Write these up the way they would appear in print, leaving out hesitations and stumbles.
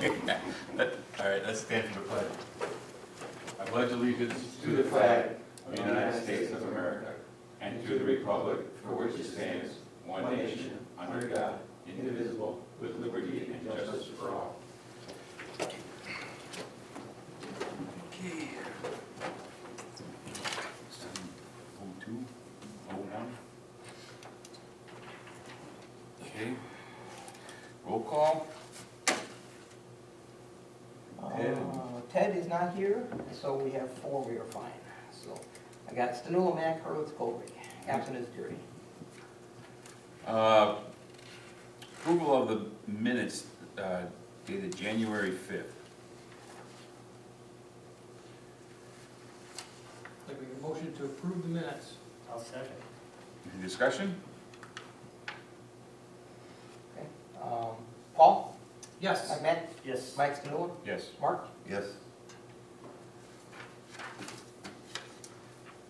Okay. All right, let's stand for the pledge. I pledge allegiance to the flag of the United States of America and to the republic for which it stands, one nation, under God, indivisible, with liberty and justice for all. Okay. 7:02:01. Okay. Roll call. Ted is not here, so we have 4, we are fine. So I got Stanula, Mac, Hurwitz, Colby. Absent is Judy. Approval of the minutes dated January 5th. Like a motion to approve the minutes. I'll second. Any discussion? Okay. Paul? Yes. Mac? Yes. Mike Stanula? Yes. Mark? Yes.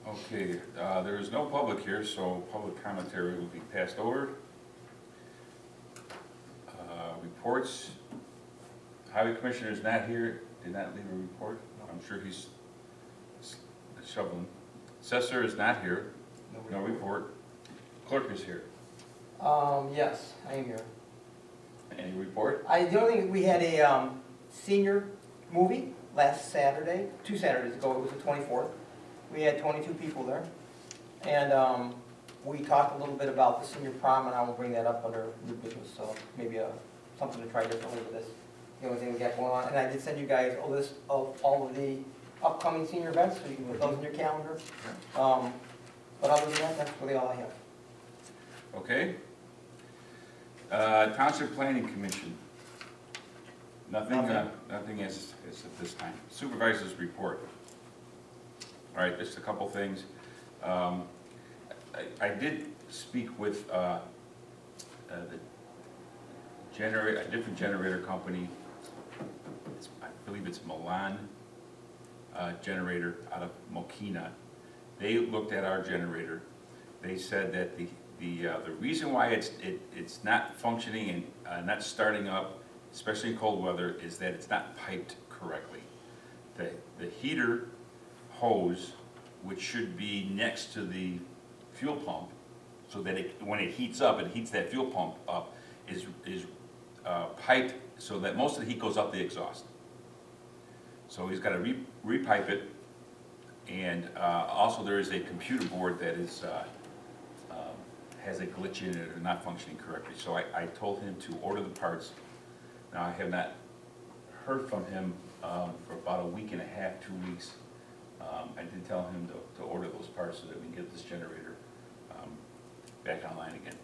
Okay, there is no public here, so public commentary will be passed over. Reports. Highway Commissioner is not here, did not leave a report. I'm sure he's shoveling. Assessor is not here, no report. Clerk is here. Yes, I am here. Any report? The only thing, we had a senior movie last Saturday, 2 Saturdays ago, it was the 24th. We had 22 people there. And we talked a little bit about the senior prom, and I will bring that up under new business, so maybe something to try differently with this. The only thing we got going on, and I did send you guys a list of all of the upcoming senior events, so you can put those in your calendar. But other than that, that's really all I have. Okay. Township Planning Commission. Nothing is at this time. Supervisors report. All right, just a couple things. I did speak with a different generator company. I believe it's Milan generator out of Mokina. They looked at our generator. They said that the reason why it's not functioning and not starting up, especially in cold weather, is that it's not piped correctly. The heater hose, which should be next to the fuel pump, so that when it heats up, it heats that fuel pump up, is piped so that most of the heat goes up the exhaust. So he's got to repipe it, and also there is a computer board that is has a glitch in it or not functioning correctly. So I told him to order the parts. Now I have not heard from him for about a week and a half, 2 weeks. I did tell him to order those parts so that we can get this generator back online again.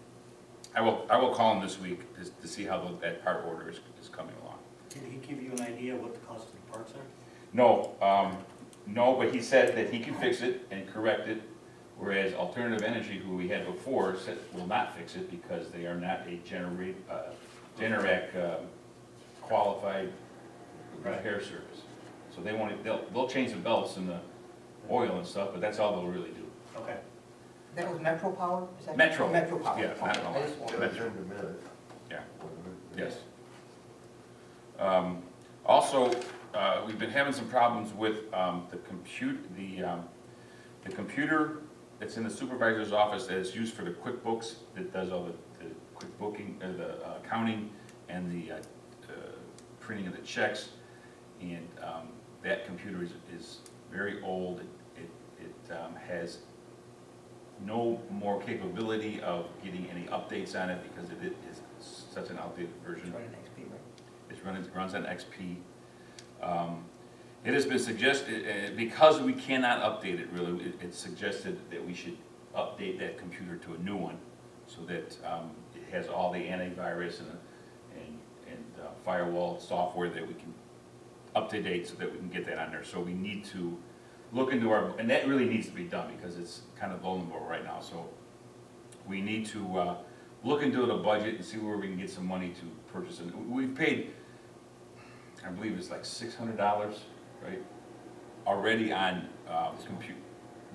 I will call him this week to see how that part order is coming along. Did he give you an idea what the cost of the parts are? No, no, but he said that he can fix it and correct it, whereas Alternative Energy, who we had before, said will not fix it because they are not a Generac qualified repair service. So they won't. They'll change the belts and the oil and stuff, but that's all they'll really do. Okay. That was Metro Power? Is that Metro. Metro Power. Yeah, Okay, Metro. I just wanted- Metro. In a minute. Yeah. Yes. Also, we've been having some problems with the computer that's in the supervisor's office that is used for the QuickBooks, that does all the quick booking, the accounting and the printing of the checks. And that computer is very old. It has no more capability of getting any updates on it because it is such an outdated version. It's running XP, right? It runs on XP. It has been suggested, because we cannot update it really, it's suggested that we should update that computer to a new one so that it has all the antivirus and firewall software that we can up to date so that we can get that on there. So we need to look into and that really needs to be done because it's kind of vulnerable right now. So we need to look into the budget and see where we can get some money to purchase it. We've paid, I believe it's like $600, right, already on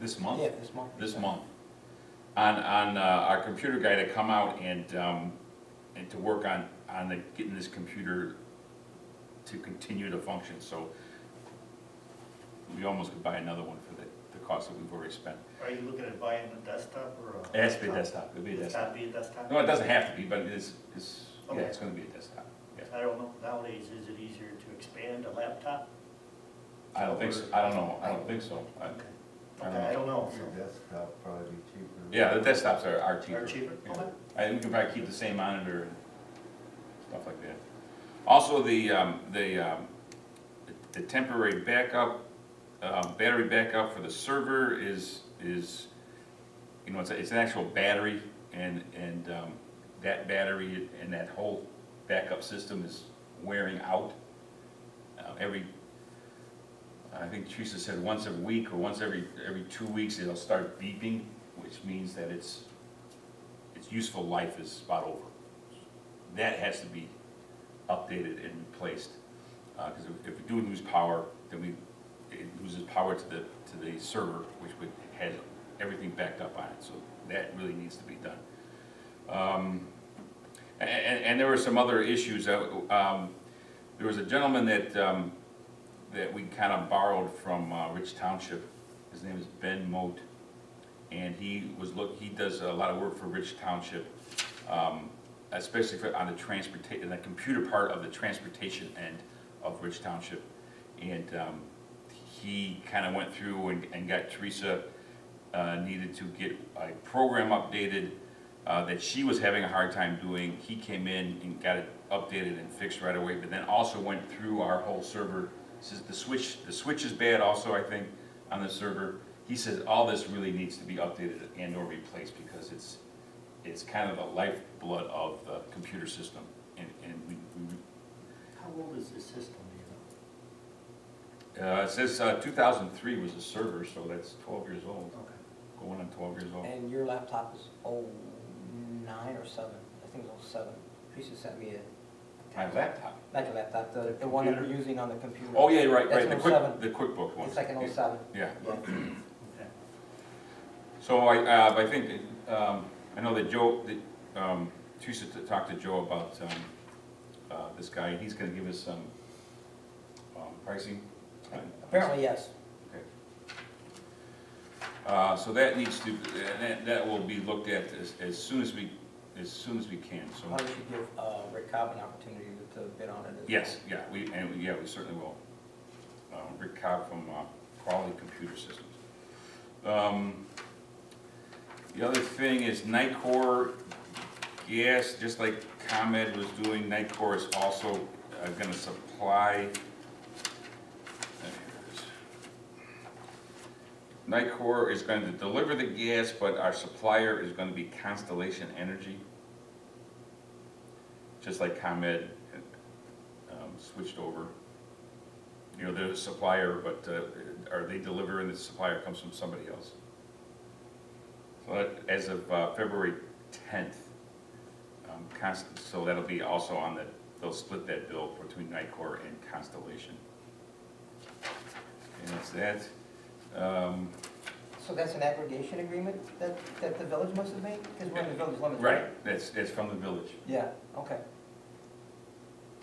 this month. Yeah, this month. This month, on our computer guy to come out and to work on getting this computer to to continue to function, so we almost could buy another one for the cost that we've already spent. Are you looking at buying a desktop or a? It has to be a desktop, it'll be a It's desktop. gotta be a desktop? No, it doesn't have to be, but yeah, Okay. it's gonna be a desktop, yeah. I don't know, nowadays, is it easier to expand a laptop? I don't think so, I don't know, I don't think so. I don't Okay, I know. don't know, so. Your desktop probably be cheaper. Yeah, the desktops are cheaper. Are cheaper? Yeah. Okay. I think we can probably keep the same monitor and stuff like that. Also, the temporary backup, battery backup for the server is, you know, it's an actual battery, and that battery and that whole backup system is wearing out. I think Teresa said once a week or once every 2 weeks, it'll start beeping, which means that its useful life is about over. That has to be updated and replaced, because if we do lose power, then it loses power to the server, which has everything backed up on it, so that really needs to be done. And there were some other issues. There was a gentleman that we kind of borrowed from Rich Township. His name is Ben Moat, and he does a lot of work for Rich Township, especially on the computer part of the transportation end of Rich Township. And he kind of went through and got Teresa needed to get a program updated that she was having a hard time doing. He came in and got it updated and fixed right away, but then also went through our whole server. Says the switch is bad also, I think, on the server. He says all this really needs to be updated and or replaced because it's kind of the lifeblood of the computer system. And we How old is this system, do you know? it says 2003 was the server, so that's 12 years old, Okay. going on 12 years old. And your laptop is 09 or 7, I think it was 07. Teresa sent me My laptop. not your laptop, the one that we're using on the computer. Oh, yeah, right, That's right, an 07. the QuickBooks one. It's like an 07. Yeah. Yeah. Okay. So I think, I know that Teresa talked to Joe about this guy, and he's gonna give us some pricing. Apparently, yes. Okay. So that needs to, that will be looked at as soon as we can, so. Probably should give Rick Cobb an opportunity to bid on it as well. Yes, yeah, we certainly will. Rick Cobb from Quality Computer Systems. The other thing is Nicor Gas, just like ComEd was doing, Nicor is also gonna supply. Nicor is going to deliver the gas, but our supplier is gonna be Constellation Energy. Just like ComEd switched over. You know, they're the supplier, but they deliver and the supplier comes from somebody else. So that, as of February 10th, so that'll be also on they'll split that bill between Nicor and Constellation. And that's that. So that's an aggregation agreement that the village must have made? Because we're in the village limits, right? Right, it's from the village. Yeah, okay.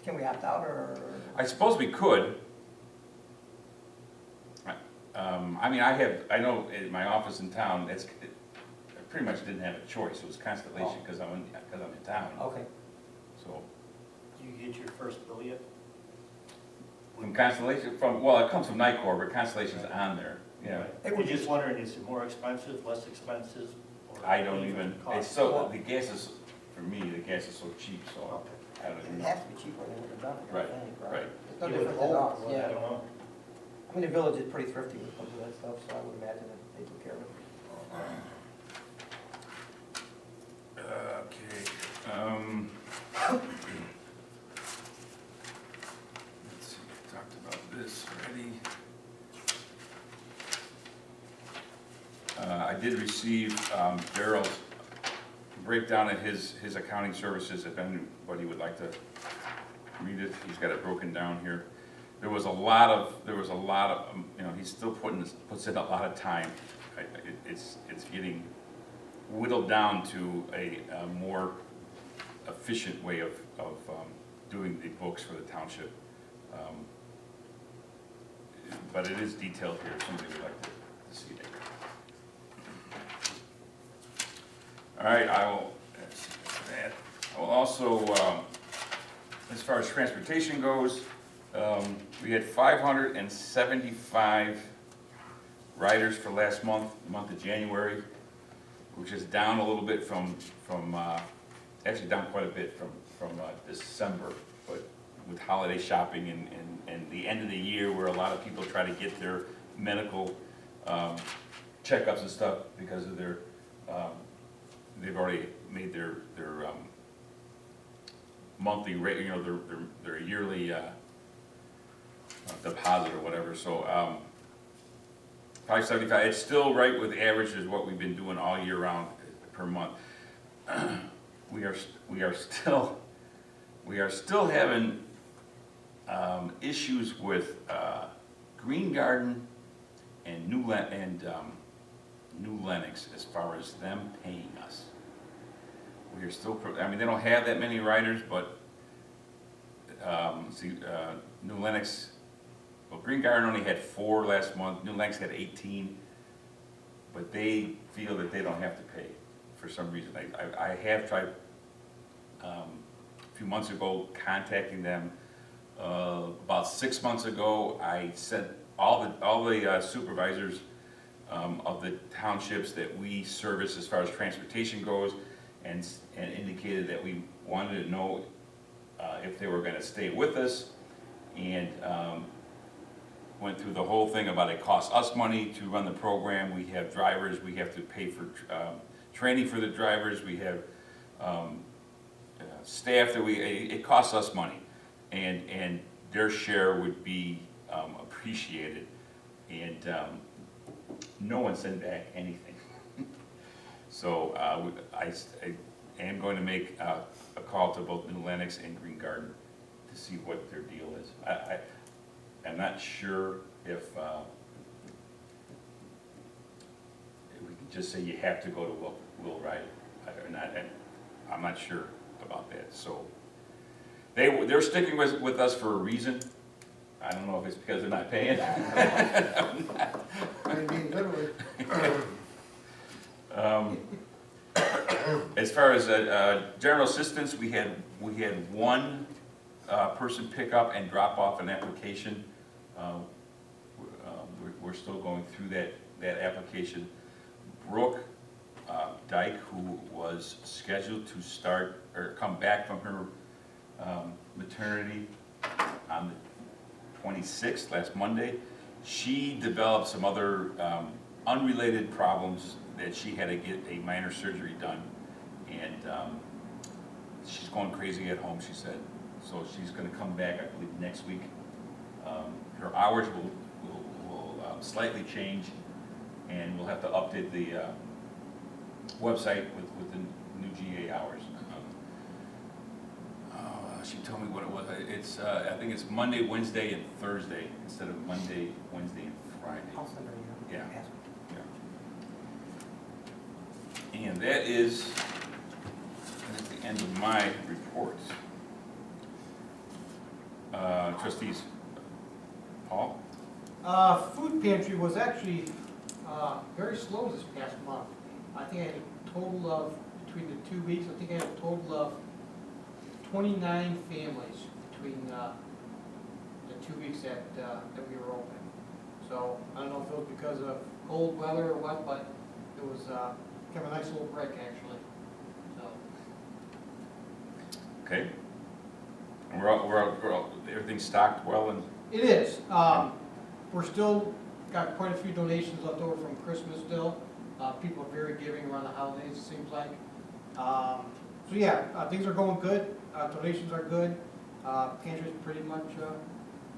Can we opt out, or? I suppose we could. I mean, I know in my office in town, I pretty much didn't have a choice. It was Constellation because I'm in town. Okay. So, Do you get your first bill yet? from Constellation, well, it comes from Nicor, but Constellation's on there, yeah. I'm just wondering, is it more expensive, less expensive? Or I don't even, cost? it's so, the gas is, for me, the gas is so cheap, so Okay. I don't even It know. has to be cheaper than what they've done, I Right, think, right. It's no You would different than hope, us, but I yeah. don't know. I mean, the village is pretty thrifty when it comes to that stuff, so I would imagine that they took care of it. Okay, let's see, we talked about this already. I did receive Daryl's breakdown of his accounting services, if anybody would like to read it, he's got it broken down here. There was a lot of, you know, he still puts in a lot of time. It's getting whittled down to a more efficient way of doing the books for the township. But it is detailed here, if somebody would like to see it. All right, I will also, as far as transportation goes, we had 575 riders for last month, the month of January, which is down a little bit from actually down quite a bit from December, but with holiday shopping and the end of the year where a lot of people try to get their medical checkups and stuff because of their, they've already made their monthly rate, you know, their yearly deposit or whatever, so 575, it's still right with average is what we've been doing all year round per month. We are still having issues with Green Garden and New Lenox as far as them paying us. We are still, I mean, they don't have that many riders, but New Lenox, well, Green Garden only had 4 last month, New Lenox had 18, but they feel that they don't have to pay for some reason. I have tried a few months ago contacting them. About 6 months ago, I sent all the supervisors of the townships that we service as far as transportation goes, and indicated that we wanted to know if they were going to stay with us, and went through the whole thing about it costs us money to run the program. We have drivers, we have to pay for training for the drivers, we have staff that it costs us money, and their share would be appreciated, and no one sent back anything. So I am going to make a call to both New Lenox and Green Garden to see what their deal is. I'm not sure if we can just say you have to go to Will Ride or not. I'm not sure about that. So they're sticking with us for a reason. I don't know if it's because they're not paying. I mean, literally. As far as general assistance, we had one person pick up and drop off an application. We're still going through that application. Brooke Dyke, who was scheduled to start or come back from her maternity on the 26th, last Monday, she developed some other unrelated problems that she had to get a minor surgery done, and she's going crazy at home, she said. So she's going to come back, I believe, next week. Her hours will slightly change, and we'll have to update the website with the new GA hours. She told me what it was. It's I think it's Monday, Wednesday, and Thursday instead of Monday, Wednesday, and Friday. I'll send her, you know. Yeah. And that is at the end of my reports. Trustees, Paul? Food pantry was actually very slow this past month. I think I had a total of, between the 2 weeks, I think I had a total of 29 families between the 2 weeks that we were open. So I don't know if it was because of cold weather or what, but it was kind of a nice little break actually. So Okay. And we're all, everything's stocked well, and it is. We're still got quite a few donations left over from Christmas still. People are very giving around the holidays, it seems like. So yeah, things are going good. Donations are good. Pantry's pretty much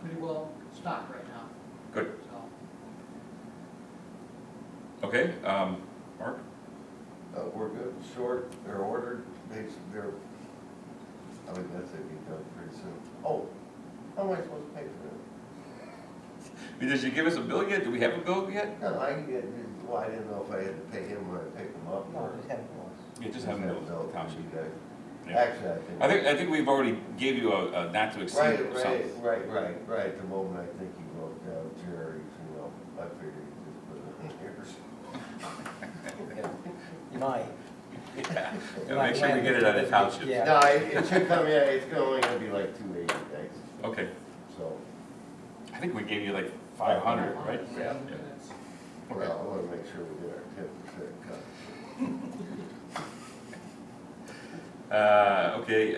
pretty well stocked right now. good. So Okay, Mark? We're good, short, they're ordered, they're, I mean, that's it, be done pretty soon. Oh, how am I supposed to pay for Did you give us a bill yet? Do we have a bill yet? that? No, I didn't know if I had to pay him when I picked him up No, or. just have it once. Yeah, just have a bill, No, township. you guys. Yeah. Actually, I think we've already gave you a not to exceed Right, or something. right, the moment I think he wrote down Jerry's, I figured he just put it in here. You might. Yeah. Yeah, make sure we get it out of Township. Yeah. No, it should come, yeah, it's only gonna be like 280, thanks, Okay, so, I think we gave you like 500, right? Yeah. Minutes. well, I wanna make sure we get our 10% cut. Okay,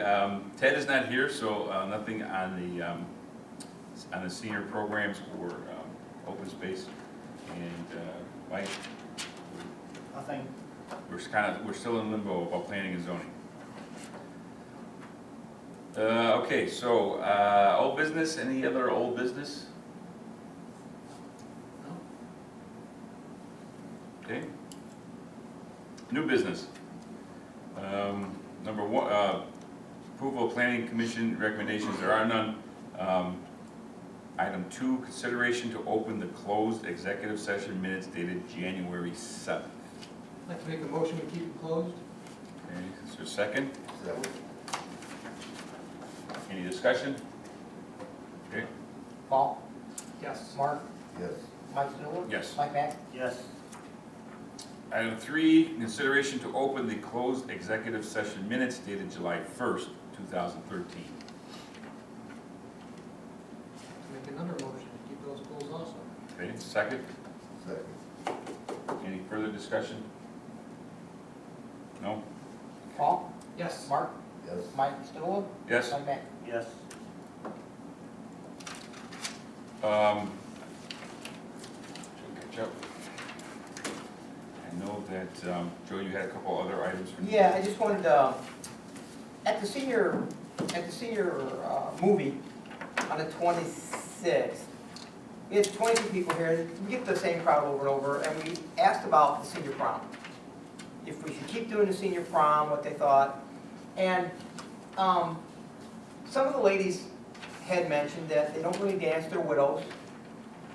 Ted is not here, so nothing on the senior programs or open space. And Mike, Nothing. we're still in limbo about planning and zoning. Okay, so old business, any other old business? Okay. New business. Number one, approval of planning commission recommendations, there are none. Item 2, consideration to open the closed executive session minutes dated January 7th. I'd like to make a motion to keep it closed. Okay, is there a second? So, Any discussion? Okay, Paul, Yes. Mark, yes, Mike Stewart? yes. Mike Mack? Yes. Item 3, consideration to open the closed executive session minutes dated July 1st, 2013. Make another motion to keep those closed also. Okay, second? second, Any further discussion? No? Paul, Yes. Mark, yes, Mike Stewart? Yes? Mike Mack? Yes. Should catch up. I know that, Joe, you had a couple other items for. Yeah, I just wanted to, at the senior movie on the 26th, we had 22 people here, we get the same crowd over and over, and we asked about the senior prom. If we should keep doing the senior prom, what they thought. And some of the ladies had mentioned that they don't really dance, they're widows.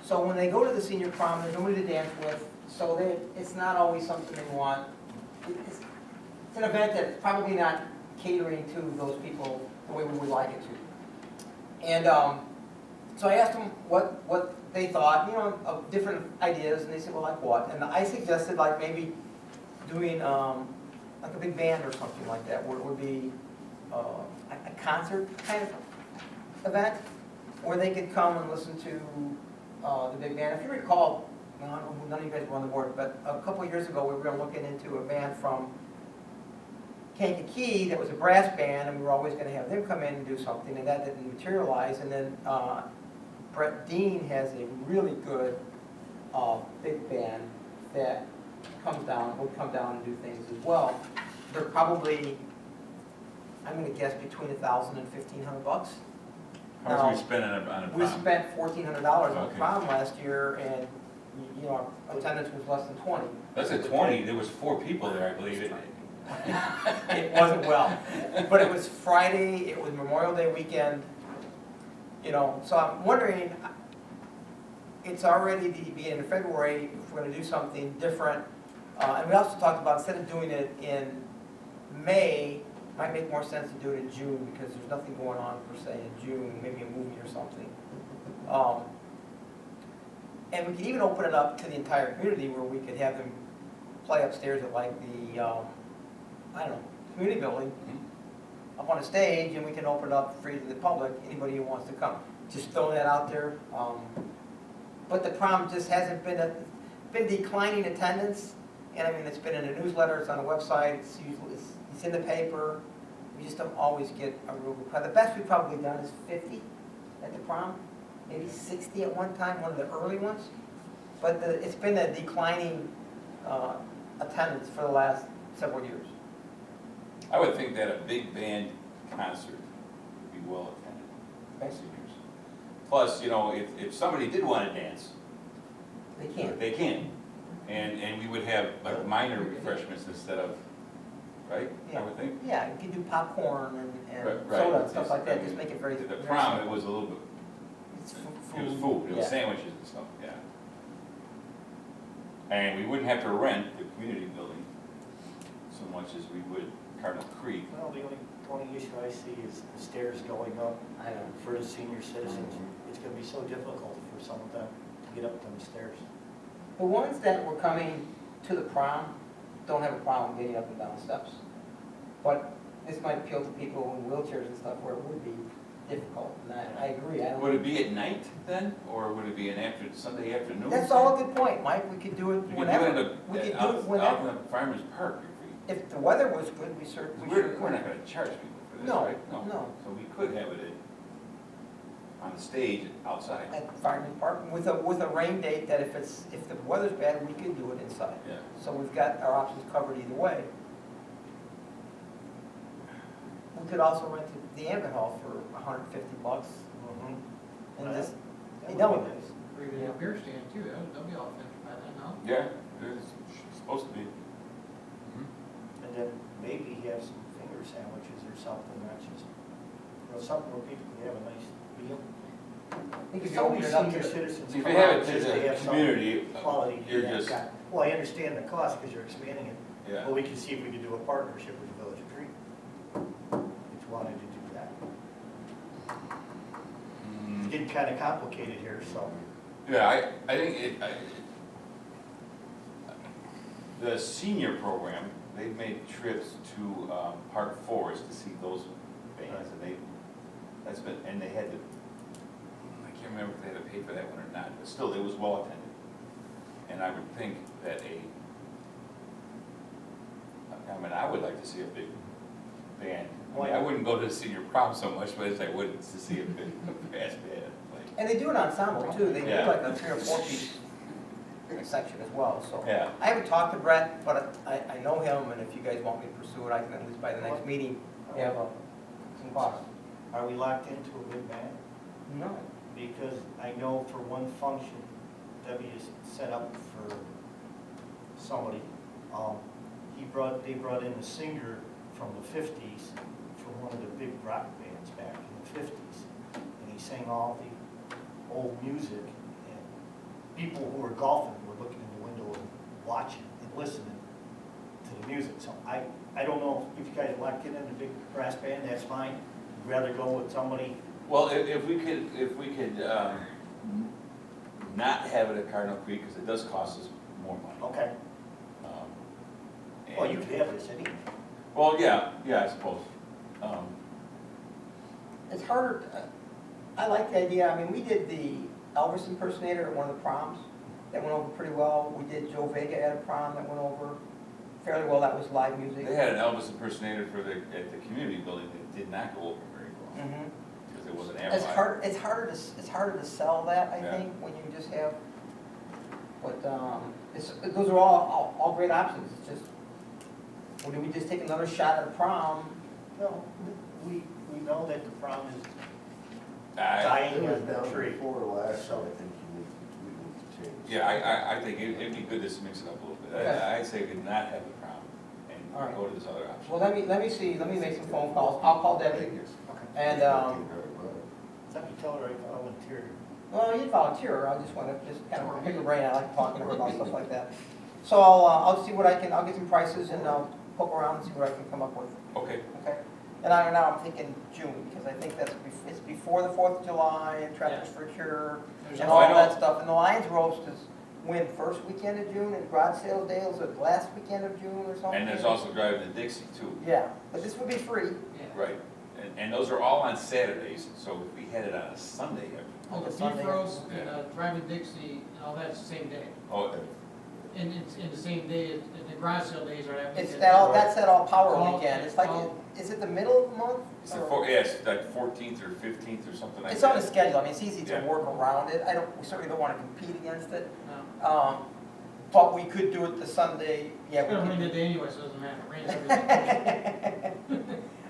So when they go to the senior prom, there's nobody to dance with, so it's not always something they want. It's an event that's probably not catering to those people the way we would like it to. And so I asked them what they thought, of different ideas, and they said, well, like what? And I suggested like maybe doing like a big band or something like that, where it would be a concert kind of event, where they could come and listen to the big band. If you recall, I don't know, none of you guys were on the board, but a couple of years ago, we were looking into a band from Kankakee that was a brass band, and we were always going to have them come in and do something, and that didn't materialize. And then Brett Dean has a really good big band that would come down and do things as well. They're probably, I'm going to guess, between $1,000 and $1,500. How much did we spend on a We prom? spent $1,400 on Okay. prom last year, and our attendance was less than 20. That's at 20, there was 4 people there, I believe. It wasn't well, but it was Friday, it was Memorial Day weekend, so I'm wondering, it's already the beginning of February, if we're gonna do something different. And we also talked about, instead of doing it in May, might make more sense to do it in June, because there's nothing going on per se in June, maybe a movie or something. And we could even open it up to the entire community, where we could have them play upstairs at like the, community building, up on a stage, and we can open it up free to the public, anybody who wants to come. Just throwing that out there. But the prom just hasn't been declining attendance, and it's been in the newsletter, it's on the website, it's in the paper. We just don't always get a real good crowd. The best we've probably done is 50 at the prom, maybe 60 at one time, one of the early ones. But it's been a declining attendance for the last several years. I would think that a big band concert would be well attended by seniors. Plus, if somebody did want to dance, They can't. they can. And we would have like minor refreshments instead of, right? I would think. Yeah, you can do popcorn and Right, soda and right. stuff like that, just make it very. The prom, it was a little bit, It's it was food, it was yeah. sandwiches and stuff, yeah. And we wouldn't have to rent the community building so much as we would Cardinal Creek. Well, the only issue I see is the stairs going up I know. for the senior citizens. It's gonna be so difficult for some of them to get up them stairs. The ones that were coming to the prom don't have a problem getting up and down steps. But this might appeal to people in wheelchairs and stuff where it would be difficult. And I agree, I Would don't. it be at night then, or would it be an Sunday afternoon? That's all a good point, Mike. We could do it We could do whenever. it We could do out it whenever. in the Farmers Park if If the weather was good, we certainly we, should. we're not gonna charge people for this, No, right? no. So we could have it on the stage outside. At Fireman's Park, with a rain date that if the weather's bad, we could do it inside. Yeah. So we've got our options covered either way. We could also rent the Ambient Hall for $150 and just be done with it. Or even a beer stand too, they'll be all finished by then, no? Yeah, it's supposed to be. And then maybe have some finger sandwiches or something, that's just, something where people can have a nice meal. We could Because so open many it up senior to, citizens. See, if come you have out it just to to the have some community, Quality. you're yeah, just, got- Well, I understand the cost because you're expanding it. yeah. Well, we can see if we can do a partnership with the Village of Green. If you wanted to do that. It's Mm, getting kind of complicated here, so. Yeah, I think the senior program, they've made trips to Park Forest to see those bands, and that's been, and they had to, I can't remember if they had to pay for that one or not, but still, it was well attended. And I would think that I mean, I would like to see a big band. I mean, I wouldn't go to the senior prom so much, but as I would to see a big brass band. Like, and they do an ensemble too. They do Yeah. like a 3 or 4 piece section as well, so. yeah, I haven't talked to Brett, but I know him, and if you guys want me to pursue it, I can at least by the next meeting have some costs. Are we locked into a big band? No. Because I know for one function, Debbie is set up for somebody. They brought in a singer from the 50s, from one of the big rock bands back in the 50s. And he sang all the old music, and people who were golfing were looking in the window and watching and listening to the music. So I don't know if you guys locked in a big brass band, that's fine. You'd rather go with somebody. well, if we could not have it at Cardinal Creek, because it does cost us more money. Okay. Well, you And- could have this anyway. Well, yeah, I suppose. It's harder, I like the idea, I mean, we did the Elvis impersonator at one of the proms, that went over pretty well. We did Joe Vega at a prom, that went over fairly well, that was live music. They had an Elvis impersonator at the community building that did not go over very well, Mhm. because it wasn't It's amplified. it's harder to sell that, I Yeah. think, when you just have, but, those are all great options, it's just, well, do we just take another shot at a prom? No, we know that the prom is I- dying It was on the down tree. before last, so I think we need to change. Yeah, I think it'd be good to mix it up a little bit. Okay. I'd say we could not have the prom All right. and go to this other option. Well, let me make some phone calls, I'll call Debbie, and, Let me tell her I volunteered. well, you'd volunteer, I just wanna kind of pick her brain, I like talking to her about stuff like that. So I'll see what I'll get some prices and I'll poke around and see what I can come up with, Okay, okay? And now I'm thinking June, because I think it's before the 4th of July, and Tractors for a Cure, and Oh, all I know. that stuff. And the Lions Roast is when, first weekend of June, and Garage Sale Day is the last weekend of June or something? and there's also driving to Dixie too, Yeah, but this would be free. right? And those are all on Saturdays, so if we had it on a Sunday, Oh, the Sunday. beef roast and Yeah. driving Dixie, and all that's the same day. oh, And it's in the same day, the garage sale days are after. It's that's that all power All- weekend. It's like, all- is it the middle of the month? it's the Or- it's like 14th or 15th or something like that. It's on the schedule. I mean, it's easy to Yeah. work around it. We certainly don't want to compete against it. No. But we could do it the Sunday, yeah. It's gonna we rain could- today anyway, so it doesn't matter, rain every day.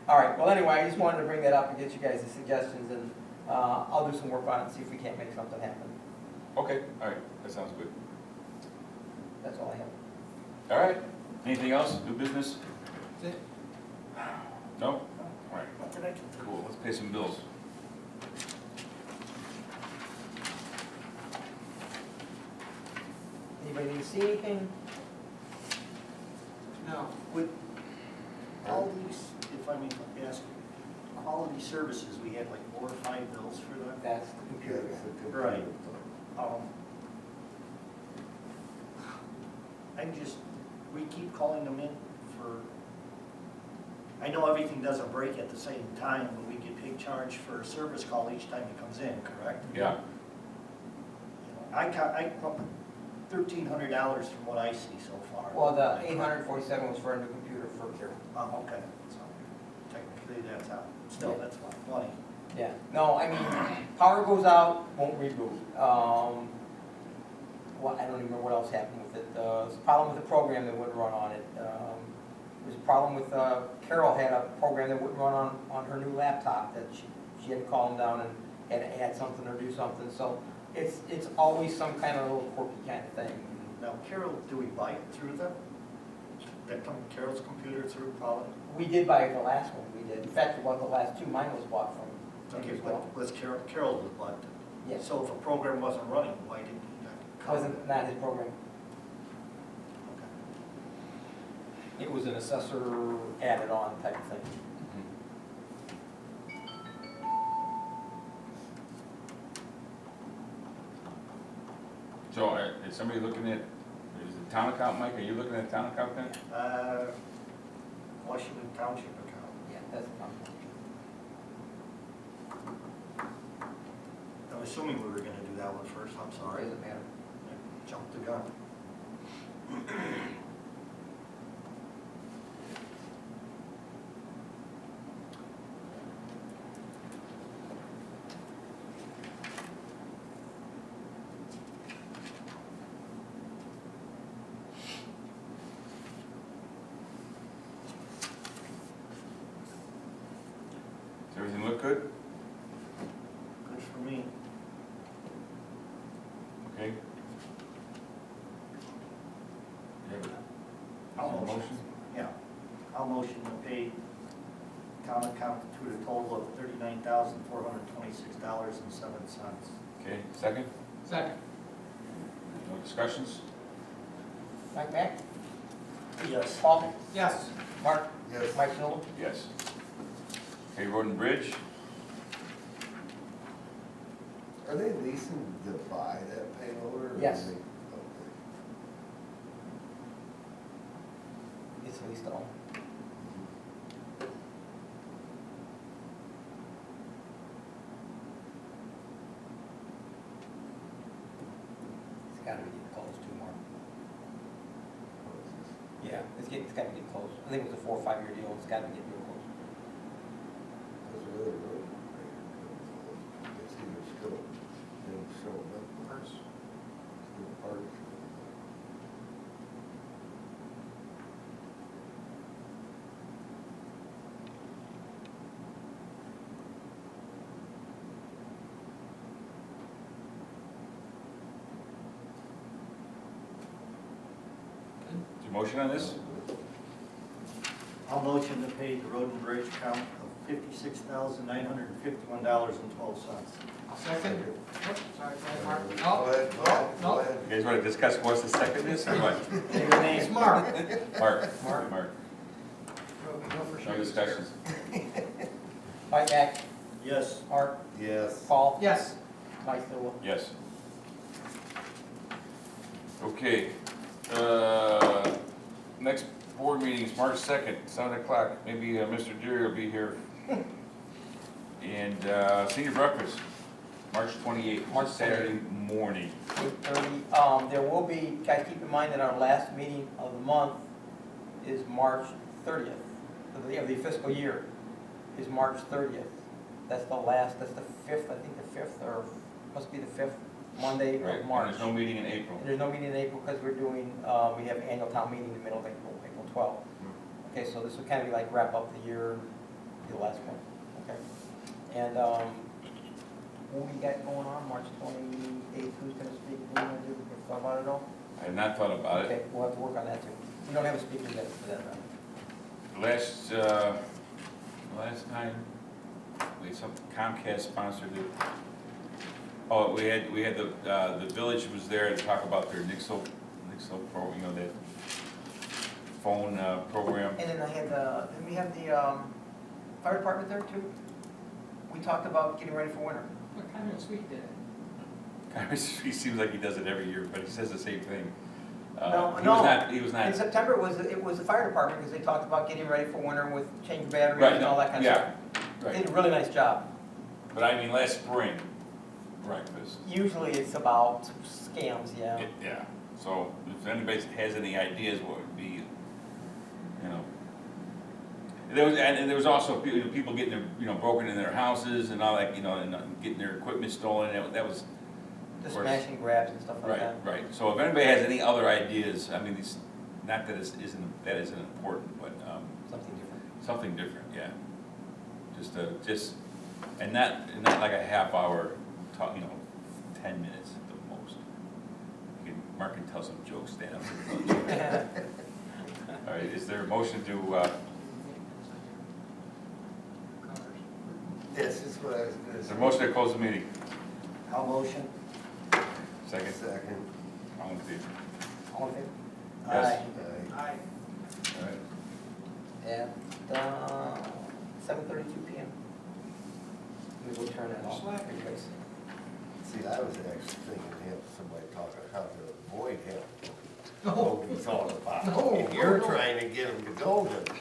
All right, well, anyway, I just wanted to bring that up and get you guys the suggestions, and I'll do some work on it and see if we can't make something happen. Okay, all right, that sounds good. That's all I have. All right, anything else, new business? That's it. No? All right, What did I do? cool, let's pay some bills. Anybody need to see anything? No. Would, All these mind me asking, quality services, we had like 4 or 5 bills for that? That's the computer. Yes, the computer. Right. We keep calling them in for, I know everything doesn't break at the same time, but we get paid charge for a service call each time it comes in, correct? Yeah, I pump $1,300 from what I see so far. Well, the 847 was for a new computer for Carol. Oh, okay, so technically that's out, still, that's fine, money. Yeah, no, I mean, power goes out, won't reboot. Well, I don't even remember what else happened with it. There's a problem with the program that wouldn't run on it. There's a problem with, Carol had a program that wouldn't run on her new laptop, that she had to call them down and had to add something or do something. So it's always some kind of little quirky kind of thing. Now, Carol, do we buy it through them? That come Carol's computer through probably? We did buy the last one, we did. In fact, about the last two, mine was bought from them Okay, as well. but was Carol was bought? Yes, So if a program wasn't running, why didn't he cover it? wasn't, not his program. Okay. It was an assessor added on type of thing. so is somebody looking at, is the town account, Mike, are you looking at the town account then? Washington Township account. Yeah, that's fine. I'm assuming we were gonna do that one first, I'm sorry. Doesn't matter. Jumped the gun. Does everything look good? Good for me. Okay. You have I'll a motion. motion? Yeah. I'll motion to pay town account to a total of $39,426.07. Okay, second? Second. No discussions? Mike Mack? Yes. Paul? Yes. Mark? Yes. Mike Snow? Yes. Okay, road and bridge? Are they leasing to buy that payloader? or Yes. are they- It's leased on. It's gotta be getting close to Mark. Yeah, it's gotta be getting close. I think it was a 4 or 5 year deal, it's gotta be getting real close. That's really road. It's either still, being shown up. Parts. Still parts. Is your motion on this? I'll motion to pay the road and bridge account of $56,951.12. Second. Oops, sorry, Mark. Go No, ahead, go ahead, go no. ahead. You guys want to discuss what's the second this, or what? Say your It's name. Mark. Mark? Mark. Mark, No for no sure. discussions? Mike Mack? Yes. Mark? Yes. Paul? Yes. Mike Snow? Yes. Okay, next board meeting is March 2nd, 7 o'clock. Maybe Mr. Deary will be here. And senior breakfast, March 28th, March Saturday morning. 8:30. There will be, guys, keep in mind that our last meeting of the month is March 30th, of the fiscal year, is March 30th. That's the last, that's the 5th, I think the 5th, or must be the 5th Monday Right, of and March. there's no meeting in April. And there's no meeting in April because we're doing, we have annual town meeting in the middle of April, April 12th. Okay, so this will kind of be like wrap up the year, the last one, okay? And what we got going on, March 28th, who's going to speak, what are we going to do, we thought about it all? I have not thought about it. Okay, we'll have to work on that too. We don't have a speaker yet for that, Last time, we had some Comcast sponsored it. Oh, we had the village was there to talk about their Nixle pro, you know, that phone program. And then I had then we have the fire department there too? We talked about getting ready for winter. What kind of sweet did it? He seems like he does it every year, but he says the same thing. No, He was not. In September, it was the fire department, because they talked about getting ready for winter with changing batteries Right, and all that kind of stuff. yeah, They right. did a really nice job. But I mean, last spring, breakfast. Usually it's about scams, yeah. Yeah, so if anybody has any ideas what would be, you know. And there was also people getting their, broken in their houses and all that, and getting their equipment stolen, that was. The of course. smash and grabs and stuff like Right, that. right, so if anybody has any other ideas, I mean, these, not that it isn't important, but, Something different. something different, yeah. And not like a half hour, talk, 10 minutes at the most. Mark can tell some jokes, stand up. All right, is there a motion to, This is what I was gonna is say. there a motion to close the meeting? I'll motion. Second, Second. all in favor? All in favor? Yes. Aye. Aye. All right. At 7:32 PM. We will turn that off. Replace it. See, I was actually thinking him, somebody talking how to avoid him. No. What he's all about. No, And you're no. trying to get him to go to